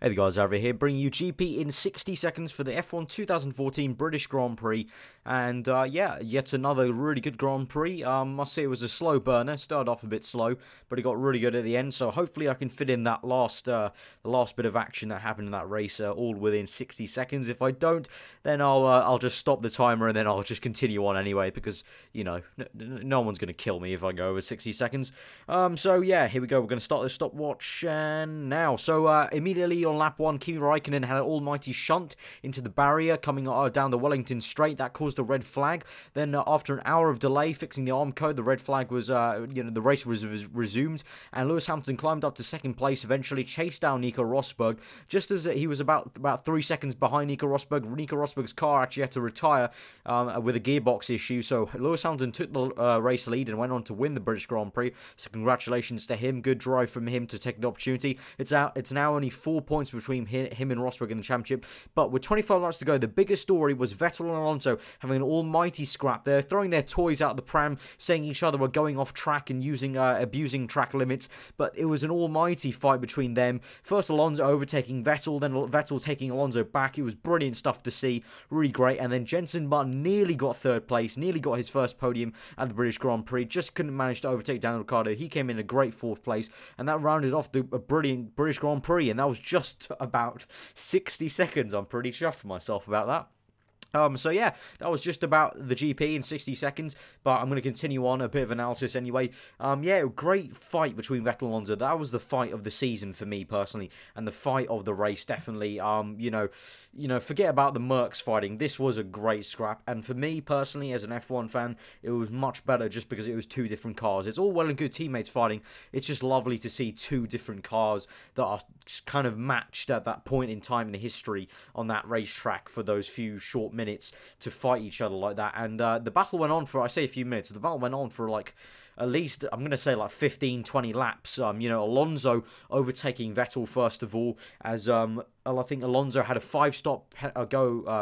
Hey the guys, over here bringing you GP in 60 seconds for the F1 2014 British Grand Prix. And yeah, yet another really good Grand Prix. Must say it was a slow burner. Started off a bit slow, but it got really good at the end. So hopefully I can fit in that the last bit of action that happened in that race all within 60 seconds. If I don't, then I'll just stop the timer and then I'll just continue on anyway, because you know no one's gonna kill me if I go over 60 seconds. So yeah, here we go. We're gonna start the stopwatch now. So immediately on lap 1, Kimi Raikkonen had an almighty shunt into the barrier coming down the Wellington straight. That caused a red flag. Then after an hour of delay fixing the arm code, the red flag was, the race was resumed, and Lewis Hamilton climbed up to second place, eventually chased down Nico Rosberg. Just as he was about 3 seconds behind Nico Rosberg's car actually had to retire with a gearbox issue, so Lewis Hamilton took the race lead and went on to win the British Grand Prix. So congratulations to him. Good drive from him to take the opportunity. It's now only 4 points between him and Rosberg in the championship, but with 25 laps to go, the biggest story was Vettel and Alonso having an almighty scrap. They're throwing their toys out the pram, saying each other were going off track and abusing track limits, but it was an almighty fight between them. First Alonso overtaking Vettel, then Vettel taking Alonso back. It was brilliant stuff to see, really great. And then Jenson Button nearly got third place, nearly got his first podium at the British Grand Prix, just couldn't manage to overtake Daniel Ricciardo. He came in a great fourth place, and that rounded off a brilliant British Grand Prix, and that was just about 60 seconds. I'm pretty chuffed with myself about that. So yeah, that was just about the GP in 60 seconds, but I'm going to continue on a bit of analysis anyway. Yeah, great fight between Vettel and Alonso. That was the fight of the season for me personally, and the fight of the race, definitely. Forget about the Mercs fighting. This was a great scrap, and for me personally, as an F1 fan, it was much better just because it was two different cars. It's all well and good teammates fighting. It's just lovely to see two different cars that are just kind of matched at that point in time in history on that racetrack for those few short minutes to fight each other like that. And the battle went on for, I say a few minutes, the battle went on for like at least, I'm going to say like 15-20 laps. Alonso overtaking Vettel first of all, as I think Alonso had a 5-stop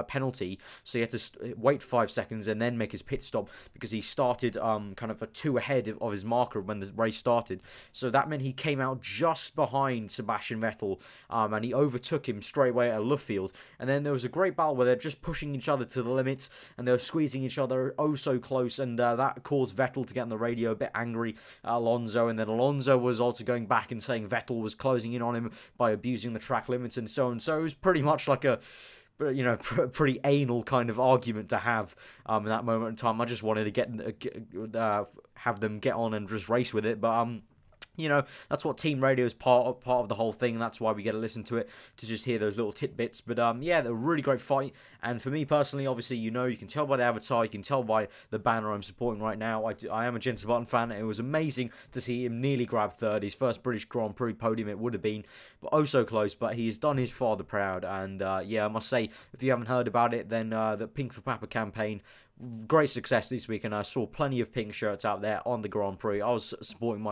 penalty, so he had to wait 5 seconds and then make his pit stop because he started kind of a 2 ahead of his marker when the race started. So that meant he came out just behind Sebastian Vettel, and he overtook him straight away at Luffield. And then there was a great battle where they're just pushing each other to the limits and they were squeezing each other oh so close, and that caused Vettel to get on the radio a bit angry at Alonso. And then Alonso was also going back and saying Vettel was closing in on him by abusing the track limits and so on. So it was pretty much like a pretty anal kind of argument to have in that moment in time. I just wanted to have them get on and just race with it, but that's what team radio is part of the whole thing, and that's why we get to listen to it, to just hear those little tidbits. But yeah, they're a really great fight, and for me personally, obviously, you can tell by the avatar, you can tell by the banner I'm supporting right now. I am a Jenson Button fan. It was amazing to see him nearly grab third, his first British Grand Prix podium it would have been, but oh so close. But he has done his father proud, and yeah, I must say, if you haven't heard about it, then the Pink for Papa campaign, great success this week, and I saw plenty of pink shirts out there on the Grand Prix. I was supporting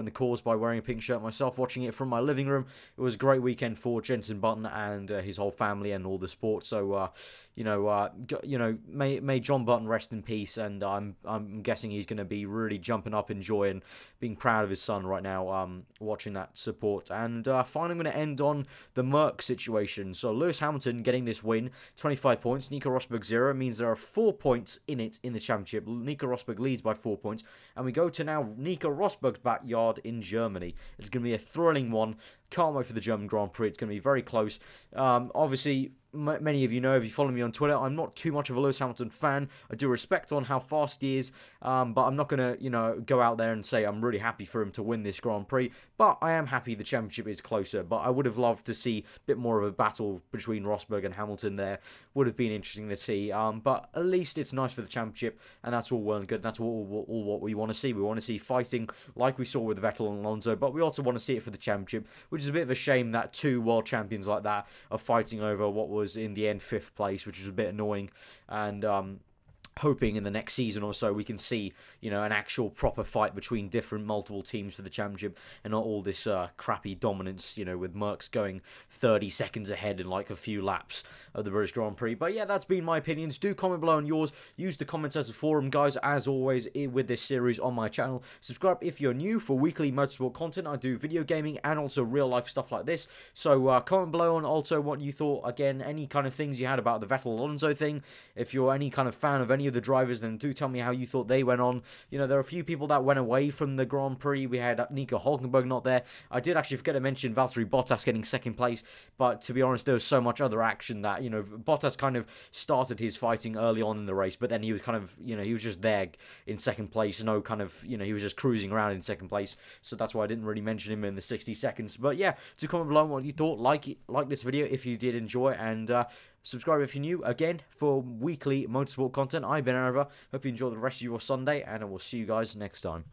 the cause by wearing a pink shirt myself, watching it from my living room. It was a great weekend for Jenson Button and his whole family and all the sports. So may John Button rest in peace, and I'm guessing he's going to be really jumping up in joy and being proud of his son right now, watching that support. And finally, I'm going to end on the Merc situation. So Lewis Hamilton getting this win, 25 points. Nico Rosberg 0, means there are 4 points in the championship. Nico Rosberg leads by 4 points, and we go to now Nico Rosberg's backyard in Germany. It's going to be a thrilling one. Can't wait for the German Grand Prix. It's going to be very close. Obviously, many of you know, if you follow me on Twitter, I'm not too much of a Lewis Hamilton fan. I do respect on how fast he is, but I'm not going to, go out there and say I'm really happy for him to win this Grand Prix. But I am happy the championship is closer. But I would have loved to see a bit more of a battle between Rosberg and Hamilton there. Would have been interesting to see. But at least it's nice for the championship, and that's all well and good. That's all what we want to see. We want to see fighting like we saw with Vettel and Alonso, but we also want to see it for the championship, which is a bit of a shame that two world champions like that are fighting over what was in the end 5th place, which is a bit annoying. And hoping in the next season or so we can see, you know, an actual proper fight between different multiple teams for the championship, and not all this crappy dominance, you know, with Mercs going 30 seconds ahead in like a few laps of the British Grand Prix. But yeah, that's been my opinions. Do comment below on yours. Use the comments as a forum, guys, as always, with this series on my channel. Subscribe if you're new for weekly motorsport content. I do video gaming and also real life stuff like this. So comment below on also what you thought, again, any kind of things you had about the Vettel Alonso thing. If you're any kind of fan of any of the drivers, then do tell me how you thought they went on. You know, there are a few people that went away from the Grand Prix. We had Nico Hulkenberg not there. I did actually forget to mention Valtteri Bottas getting second place, but to be honest, there was so much other action that, you know, Bottas kind of started his fighting early on in the race, but then he was kind of, you know, he was just there in second place. No kind of, you know, he was just cruising around in second place, so that's why I didn't really mention him in the 60 seconds. But yeah, do comment below on what you thought. Like this video if you did enjoy, and subscribe if you're new, again, for weekly motorsport content. I've been aarava. Hope you enjoy the rest of your Sunday, and I will see you guys next time.